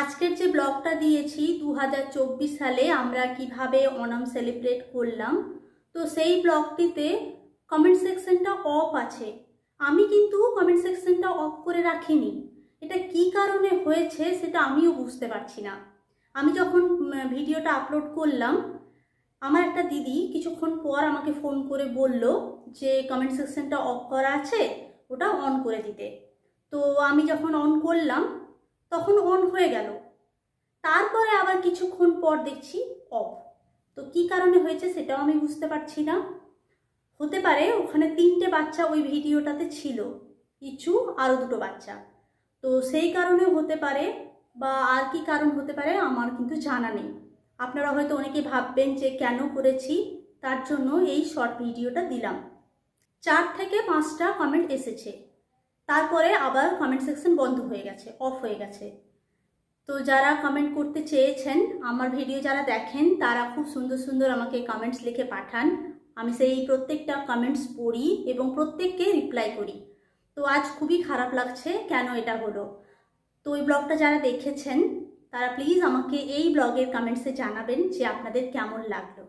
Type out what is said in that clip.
আজকের যে ব্লগটা দিয়েছি 2024 সালে আমরা কিভাবে ওনাম সেলিব্রেট করলাম, তো সেই ব্লগটিতে কমেন্ট সেকশনটা অফ আছে। আমি কিন্তু কমেন্ট সেকশনটা অফ করে রাখিনি। এটা কি কারণে হয়েছে সেটা আমিও বুঝতে পারছি না। আমি যখন ভিডিওটা আপলোড করলাম, আমার একটা দিদি কিছুক্ষণ পর আমাকে ফোন করে বলল যে কমেন্ট সেকশনটা অফ করা আছে, ওটা অন করে দিতে। তো আমি যখন অন করলাম তখন অন হয়ে গেল, তারপরে আবার কিছুক্ষণ পর দেখছি অফ। তো কি কারণে হয়েছে সেটাও আমি বুঝতে পারছি না। হতে পারে ওখানে 3টে বাচ্চা ওই ভিডিওটাতে ছিল, ইচু আরও 2টো বাচ্চা, তো সেই কারণেও হতে পারে, বা আর কি কারণ হতে পারে আমার কিন্তু জানা নেই। আপনারা হয়তো অনেকে ভাববেন যে কেন করেছি, তার জন্য এই শর্ট ভিডিওটা দিলাম। 4 থেকে 5টা কমেন্ট এসেছে, তারপরে আবার কমেন্ট সেকশন বন্ধ হয়ে গেছে, অফ হয়ে গেছে। তো যারা কমেন্ট করতে চেয়েছেন, আমার ভিডিও যারা দেখেন, তারা খুব সুন্দর সুন্দর আমাকে কমেন্টস লিখে পাঠান। আমি সেই প্রত্যেকটা কমেন্টস পড়ি এবং প্রত্যেককে রিপ্লাই করি। তো আজ খুবই খারাপ লাগছে কেন এটা হলো। তো এই ব্লগটা যারা দেখেছেন তারা প্লিজ আমাকে এই ব্লগের কমেন্টসে জানাবেন যে আপনাদের কেমন লাগলো।